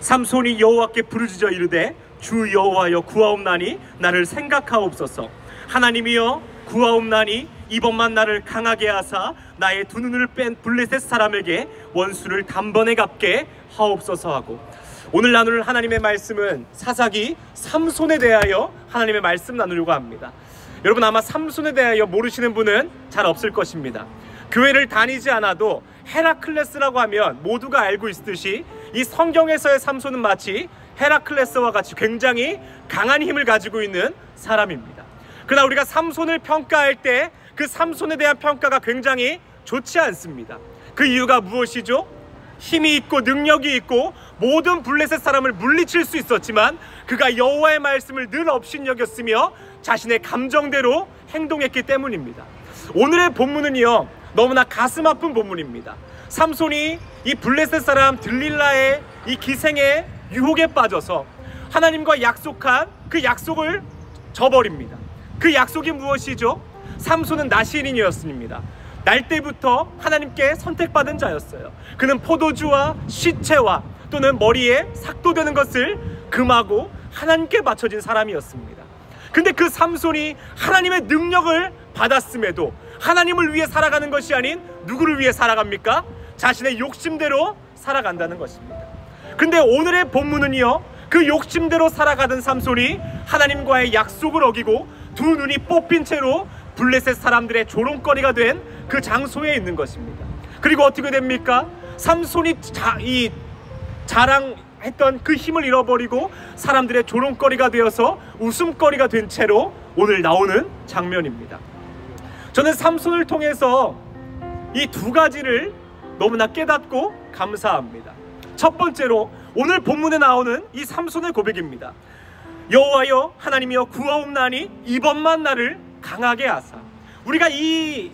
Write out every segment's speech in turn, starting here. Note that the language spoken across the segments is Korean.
삼손이 여호와께 부르짖어 이르되 주 여호와여 구하옵나니 나를 생각하옵소서. 하나님이여 구하옵나니 이번만 나를 강하게 하사 나의 두 눈을 뺀 블레셋 사람에게 원수를 단번에 갚게 하옵소서 하고, 오늘 나눌 하나님의 말씀은 사사기 삼손에 대하여 하나님의 말씀 나누려고 합니다. 여러분, 아마 삼손에 대하여 모르시는 분은 잘 없을 것입니다. 교회를 다니지 않아도 헤라클레스라고 하면 모두가 알고 있듯이 이 성경에서의 삼손은 마치 헤라클레스와 같이 굉장히 강한 힘을 가지고 있는 사람입니다. 그러나 우리가 삼손을 평가할 때 그 삼손에 대한 평가가 굉장히 좋지 않습니다. 그 이유가 무엇이죠? 힘이 있고 능력이 있고 모든 블레셋 사람을 물리칠 수 있었지만 그가 여호와의 말씀을 늘 업신여겼으며 자신의 감정대로 행동했기 때문입니다. 오늘의 본문은요, 너무나 가슴 아픈 본문입니다. 삼손이 이 블레셋 사람 들릴라의 이 기생의 유혹에 빠져서 하나님과 약속한 그 약속을 저버립니다. 그 약속이 무엇이죠? 삼손은 나시린이었습니다. 날 때부터 하나님께 선택받은 자였어요. 그는 포도주와 시체와 또는 머리에 삭도되는 것을 금하고 하나님께 바쳐진 사람이었습니다. 근데 그 삼손이 하나님의 능력을 받았음에도 하나님을 위해 살아가는 것이 아닌 누구를 위해 살아갑니까? 자신의 욕심대로 살아간다는 것입니다. 근데 오늘의 본문은요, 그 욕심대로 살아가던 삼손이 하나님과의 약속을 어기고 두 눈이 뽑힌 채로 블레셋 사람들의 조롱거리가 된 그 장소에 있는 것입니다. 그리고 어떻게 됩니까? 삼손이 자랑했던 그 힘을 잃어버리고 사람들의 조롱거리가 되어서 웃음거리가 된 채로 오늘 나오는 장면입니다. 저는 삼손을 통해서 이 두 가지를 너무나 깨닫고 감사합니다. 첫 번째로 오늘 본문에 나오는 이 삼손의 고백입니다. 여호와여 하나님이여 구하옵나니 이번만 나를 강하게 하사. 우리가 이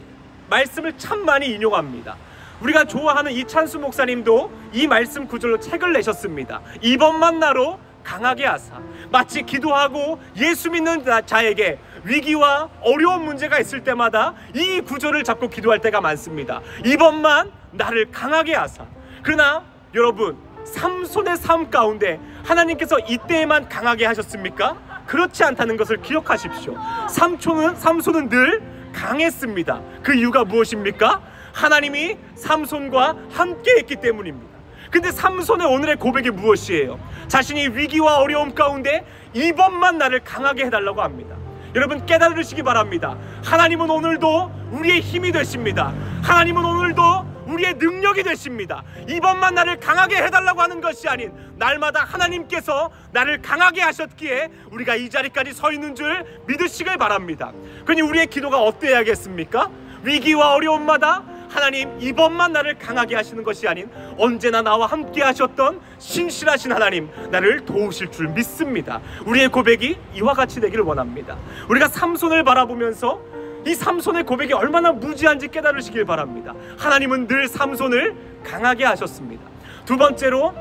말씀을 참 많이 인용합니다. 우리가 좋아하는 이찬수 목사님도 이 말씀 구절로 책을 내셨습니다. 이번만 나로 강하게 하사. 마치 기도하고 예수 믿는 자에게 위기와 어려운 문제가 있을 때마다 이 구절을 잡고 기도할 때가 많습니다. 이번만 나를 강하게 하사. 그러나 여러분, 삼손의 삶 가운데 하나님께서 이때에만 강하게 하셨습니까? 그렇지 않다는 것을 기억하십시오. 삼손은 늘 강했습니다. 그 이유가 무엇입니까? 하나님이 삼손과 함께 했기 때문입니다. 근데 삼손의 오늘의 고백이 무엇이에요? 자신이 위기와 어려움 가운데 이번만 나를 강하게 해달라고 합니다. 여러분, 깨달으시기 바랍니다. 하나님은 오늘도 우리의 힘이 되십니다. 하나님은 오늘도 우리의 능력이 되십니다. 이번만 나를 강하게 해달라고 하는 것이 아닌 날마다 하나님께서 나를 강하게 하셨기에 우리가 이 자리까지 서 있는 줄 믿으시길 바랍니다. 그러니 우리의 기도가 어때야겠습니까? 위기와 어려움마다 하나님 이번만 나를 강하게 하시는 것이 아닌 언제나 나와 함께 하셨던 신실하신 하나님, 나를 도우실 줄 믿습니다. 우리의 고백이 이와 같이 되기를 원합니다. 우리가 삼손을 바라보면서 이 삼손의 고백이 얼마나 무지한지 깨달으시길 바랍니다. 하나님은 늘 삼손을 강하게 하셨습니다. 두 번째로,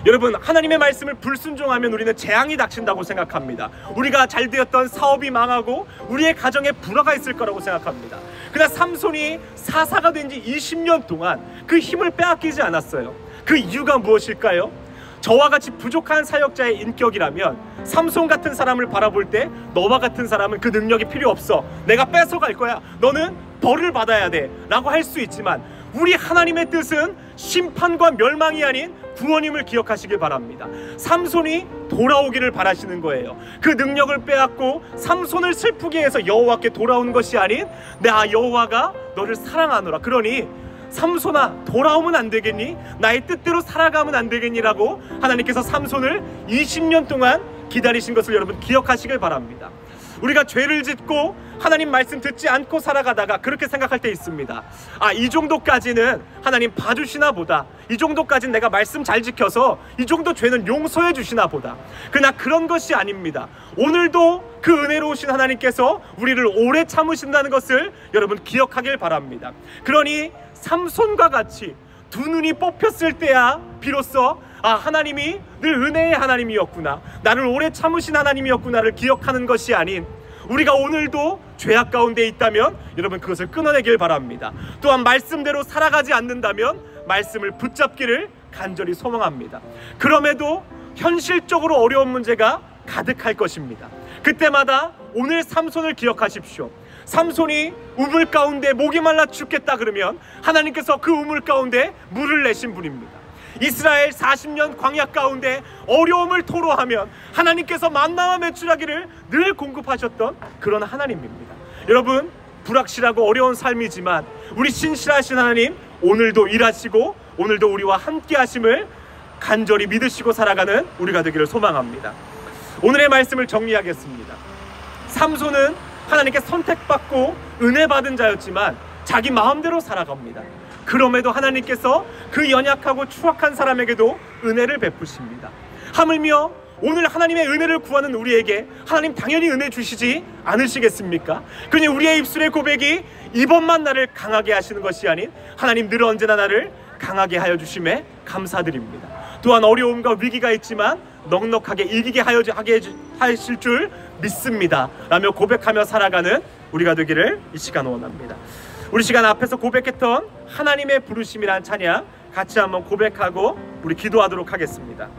여러분, 하나님의 말씀을 불순종하면 우리는 재앙이 닥친다고 생각합니다. 우리가 잘 되었던 사업이 망하고 우리의 가정에 불화가 있을 거라고 생각합니다. 그러나 삼손이 사사가 된 지 20년 동안 그 힘을 빼앗기지 않았어요. 그 이유가 무엇일까요? 저와 같이 부족한 사역자의 인격이라면 삼손 같은 사람을 바라볼 때 너와 같은 사람은 그 능력이 필요 없어, 내가 뺏어갈 거야, 너는 벌을 받아야 돼 라고 할 수 있지만 우리 하나님의 뜻은 심판과 멸망이 아닌 구원임을 기억하시길 바랍니다. 삼손이 돌아오기를 바라시는 거예요. 그 능력을 빼앗고 삼손을 슬프게 해서 여호와께 돌아오는 것이 아닌 나 여호와가 너를 사랑하노라, 그러니 삼손아 돌아오면 안 되겠니? 나의 뜻대로 살아가면 안 되겠니? 라고 하나님께서 삼손을 20년 동안 기다리신 것을 여러분 기억하시길 바랍니다. 우리가 죄를 짓고 하나님 말씀 듣지 않고 살아가다가 그렇게 생각할 때 있습니다. 이 정도까지는 하나님 봐주시나 보다, 이 정도까지는 내가 말씀 잘 지켜서 이 정도 죄는 용서해 주시나 보다. 그러나 그런 것이 아닙니다. 오늘도 그 은혜로우신 하나님께서 우리를 오래 참으신다는 것을 여러분 기억하길 바랍니다. 그러니 삼손과 같이 두 눈이 뽑혔을 때야 비로소 하나님이 늘 은혜의 하나님이었구나, 나를 오래 참으신 하나님이었구나를 기억하는 것이 아닌, 우리가 오늘도 죄악 가운데 있다면 여러분 그것을 끊어내길 바랍니다. 또한 말씀대로 살아가지 않는다면 말씀을 붙잡기를 간절히 소망합니다. 그럼에도 현실적으로 어려운 문제가 가득할 것입니다. 그때마다 오늘 삼손을 기억하십시오. 삼손이 우물 가운데 목이 말라 죽겠다 그러면 하나님께서 그 우물 가운데 물을 내신 분입니다. 이스라엘 40년 광야 가운데 어려움을 토로하면 하나님께서 만나와 메추라기를 늘 공급하셨던 그런 하나님입니다. 여러분, 불확실하고 어려운 삶이지만 우리 신실하신 하나님 오늘도 일하시고 오늘도 우리와 함께 하심을 간절히 믿으시고 살아가는 우리가 되기를 소망합니다. 오늘의 말씀을 정리하겠습니다. 삼손은 하나님께 선택받고 은혜 받은 자였지만 자기 마음대로 살아갑니다. 그럼에도 하나님께서 그 연약하고 추악한 사람에게도 은혜를 베푸십니다. 하물며 오늘 하나님의 은혜를 구하는 우리에게 하나님 당연히 은혜 주시지 않으시겠습니까? 그러니 우리의 입술의 고백이 이번만 나를 강하게 하시는 것이 아닌 하나님 늘 언제나 나를 강하게 하여 주심에 감사드립니다. 또한 어려움과 위기가 있지만 넉넉하게 이기게 하실 줄 믿습니다 라며 고백하며 살아가는 우리가 되기를 이 시간 원합니다. 우리 시간 앞에서 고백했던 하나님의 부르심이란 찬양 같이 한번 고백하고 우리 기도하도록 하겠습니다.